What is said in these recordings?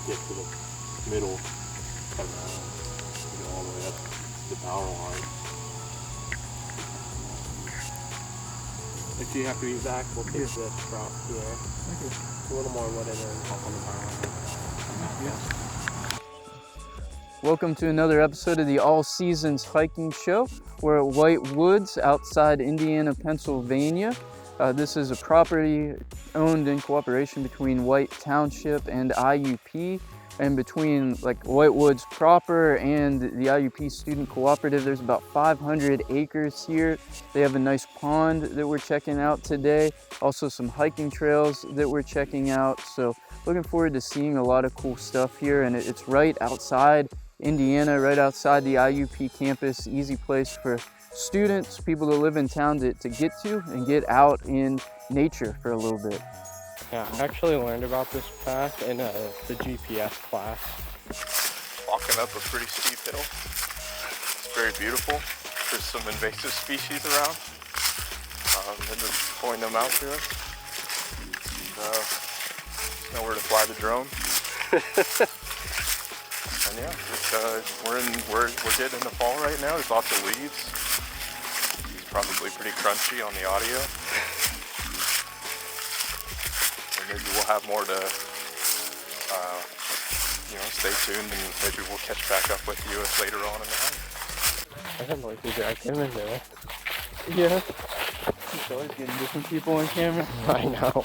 get to the middle, around, all the way up to the power line. If you have to be back, we'll take this drop here. Okay. A little more wooded and hop on the power line. Yeah. Welcome to another episode of the All Seasons Hiking Show. We're at White Woods outside Indiana, Pennsylvania. This is a property owned in cooperation between White Township and IUP, and between like White Woods proper and the IUP Student Cooperative. There's about 500 acres here. They have a nice pond that we're checking out today. Also some hiking trails that we're checking out. So looking forward to seeing a lot of cool stuff here, and it's right outside Indiana, right outside the IUP campus. Easy place for students, people that live in town to get to and get out in nature for a little bit. Yeah, I actually learned about this path in the GPS class. Walking up a pretty steep hill. It's very beautiful. There's some invasive species around. They've been pointing them out to us. Know where to fly the drone. And yeah, we're getting in the fall right now. There's lots of leaves. It's probably pretty crunchy on the audio. And maybe we'll have more to, stay tuned, and maybe we'll catch back up with you later on in the hike. I can't believe you dragged him in there. Yeah, it's always getting different people on camera. I know.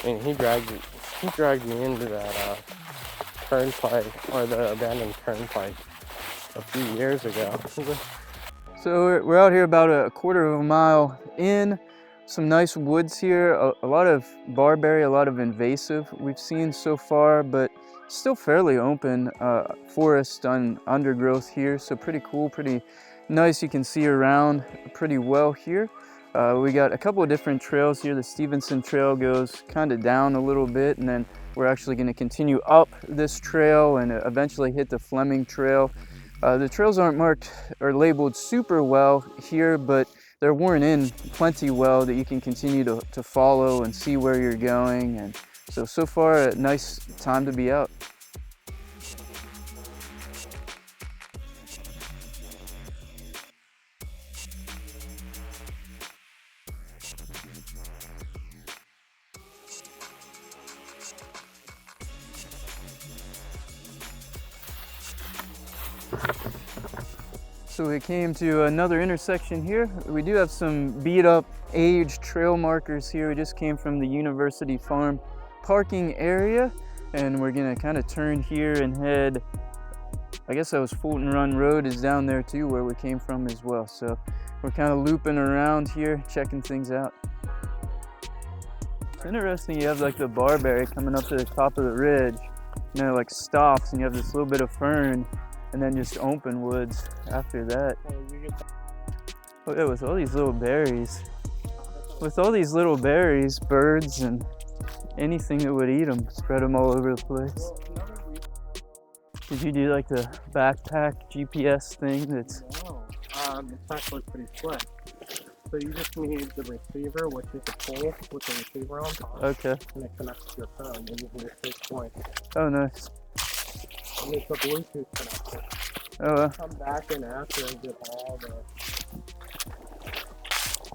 I mean, he dragged me into that turnpike, or the abandoned turnpike, a few years ago. So we're out here about a quarter of a mile in. Some nice woods here, a lot of barberry, a lot of invasive we've seen so far, but still fairly open forest on undergrowth here. So pretty cool, pretty nice. You can see around pretty well here. We got a couple of different trails here. The Stevenson Trail goes kind of down a little bit, and then we're actually going to continue up this trail and eventually hit the Fleming Trail. The trails aren't marked or labeled super well here, but they're worn in plenty well that you can continue to follow and see where you're going. And so far, a nice time to be out. So we came to another intersection here. We do have some beat up age trail markers here. We just came from the University Farm parking area, and we're gonna kind of turn here and head, I guess that was Fulton Run Road is down there too, where we came from as well. So we're kind of looping around here, checking things out. It's interesting, you have like the barberry coming up to the top of the ridge, and then it like stops and you have this little bit of fern, and then just open woods after that. Look at with all these little berries. With all these little berries, birds and anything that would eat them, spread them all over the place. Did you do like the backpack GPS thing that's... No, it's actually pretty slick. So you just need the receiver, which is a pole with the receiver on top. Okay. And it connects to your phone, and you can just take points. Oh, nice. And it's a Bluetooth connector. Oh, Come back in after and get all the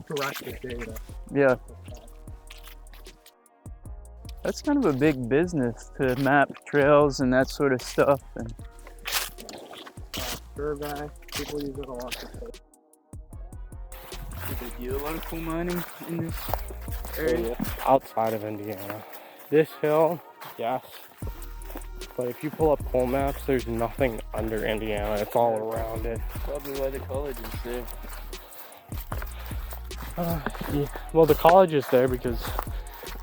corrected data. yeah. That's kind of a big business to map trails and that sort of stuff. And Survey, people use it a lot. do they do a lot of coal mining in this area? Outside of Indiana. This hill, yes. But if you pull up coal maps, there's nothing under Indiana. It's all around it. Probably why the college is there. Yeah. Well, the college is there because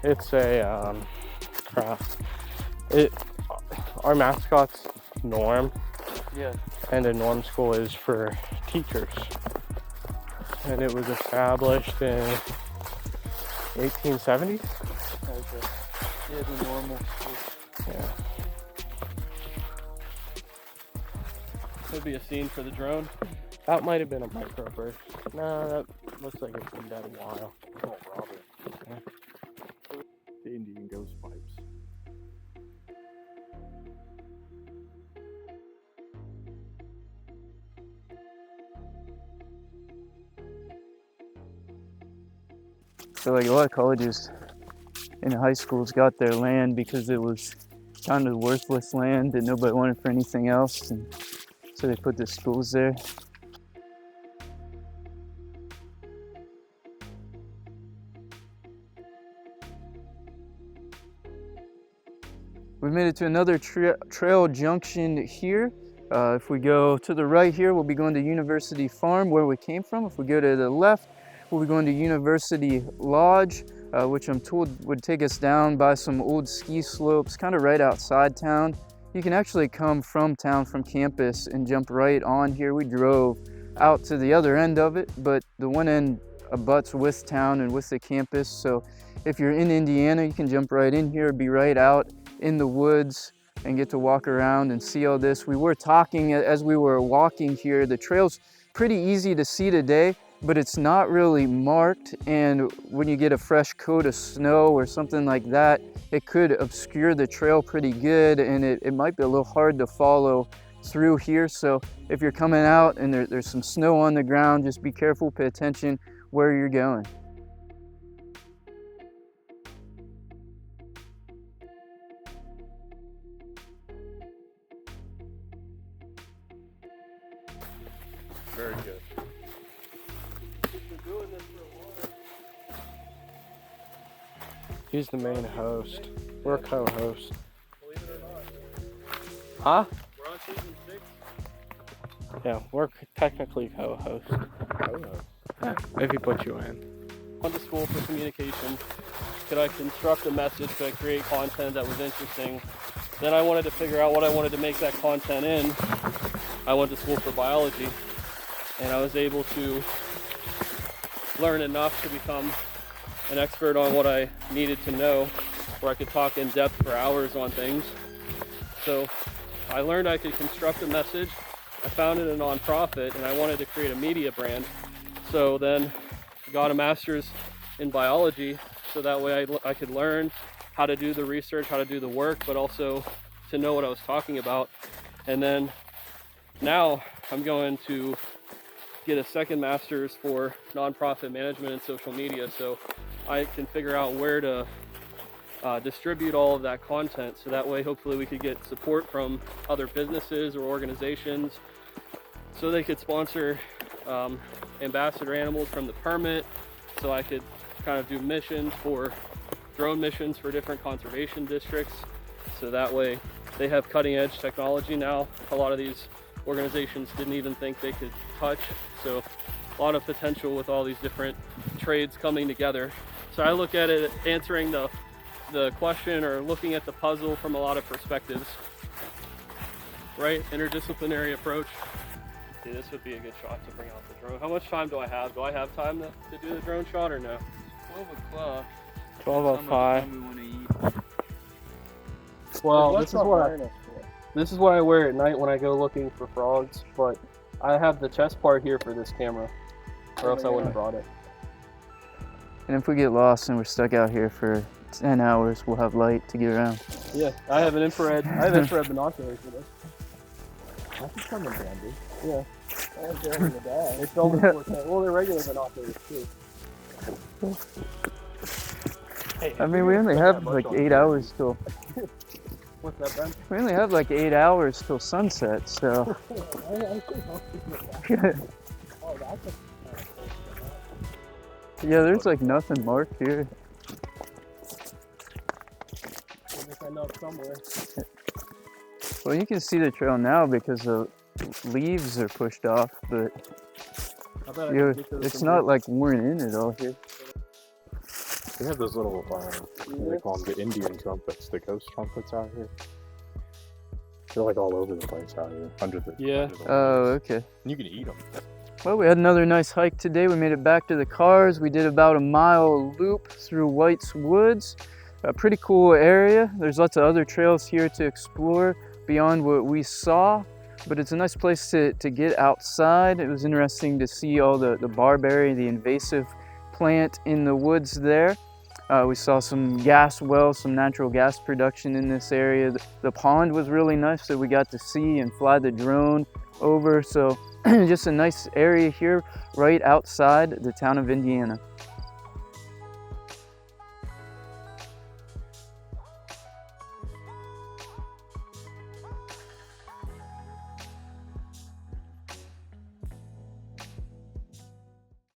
it's a our mascot's Norm. Yeah. And a Norm school is for teachers. And it was established in 1870s. Okay. Yeah, the normal school. Yeah. Could be a scene for the drone. That might have been a microburst. Nah, that looks like it's been dead a while. Oh, Robert. Yeah. The Indian ghost pipes. So like a lot of colleges and high schools got their land because it was kind of worthless land that nobody wanted for anything else, and so they put the schools there. We made it to another trail junction here. If we go to the right here, we'll be going to University Farm, where we came from. If we go to the left, we'll be going to University Lodge, which I'm told would take us down by some old ski slopes, kind of right outside town. You can actually come from town, from campus, and jump right on here. We drove out to the other end of it, but the one end abuts with town and with the campus. So if you're in Indiana, you can jump right in here, be right out in the woods, and get to walk around and see all this. We were talking as we were walking here, the trail's pretty easy to see today, but it's not really marked, and when you get a fresh coat of snow or something like that, it could obscure the trail pretty good, and it might be a little hard to follow through here. So if you're coming out and there's some snow on the ground, just be careful, pay attention where you're going. Very good. He's the main host. We're co-host. Believe it or not. Huh? We're on season 6. Yeah, we're technically co-host. Yeah, if he put you in. Went to school for communication. Could I construct a message? Could I create content that was interesting? Then I wanted to figure out what I wanted to make that content in. I went to school for biology, and I was able to learn enough to become an expert on what I needed to know, where I could talk in depth for hours on things. So I learned I could construct a message. I founded a nonprofit, and I wanted to create a media brand. So then I got a master's in biology, so that way I could learn how to do the research, how to do the work, but also to know what I was talking about. And then now I'm going to get a second master's for nonprofit management and social media, so I can figure out where to distribute all of that content, so that way hopefully we could get support from other businesses or organizations so they could sponsor ambassador animals from the permit, so I could kind of do missions for drone missions for different conservation districts, so that way they have cutting edge technology now. A lot of these organizations didn't even think they could touch, so a lot of potential with all these different trades coming together. So I look at it answering the question, or looking at the puzzle from a lot of perspectives, right? Interdisciplinary approach. See, this would be a good shot to bring out the drone. How much time do I have? Do I have time to do the drone shot or no? 12 o'clock. 12:05. Well, this is what I wear at night when I go looking for frogs, but I have the chest part here for this camera, or else I wouldn't have brought it. And if we get lost and we're stuck out here for 10 hours, we'll have light to get around. Yeah, I have infrared binoculars for this. That's coming handy. Yeah. They filmed it 4K. Well, they're regular binoculars too. I mean, we only have like 8 hours till. What's that, Ben? We only have like 8 hours till sunset, so. Yeah, there's like nothing marked here. I know somewhere. Well, you can see the trail now because the leaves are pushed off, but it's not like worn in at all here. They have those little, they call them the Indian trumpets, the ghost trumpets out here. They're like all over the place out here, under the Oh, okay. And you can eat them. Well, we had another nice hike today. We made it back to the cars. We did about a mile loop through White's Woods. A pretty cool area. There's lots of other trails here to explore beyond what we saw, but it's a nice place to get outside. It was interesting to see all the barberry, the invasive plant in the woods there. We saw some gas wells, some natural gas production in this area. The pond was really nice that we got to see and fly the drone over. So just a nice area here right outside the town of Indiana.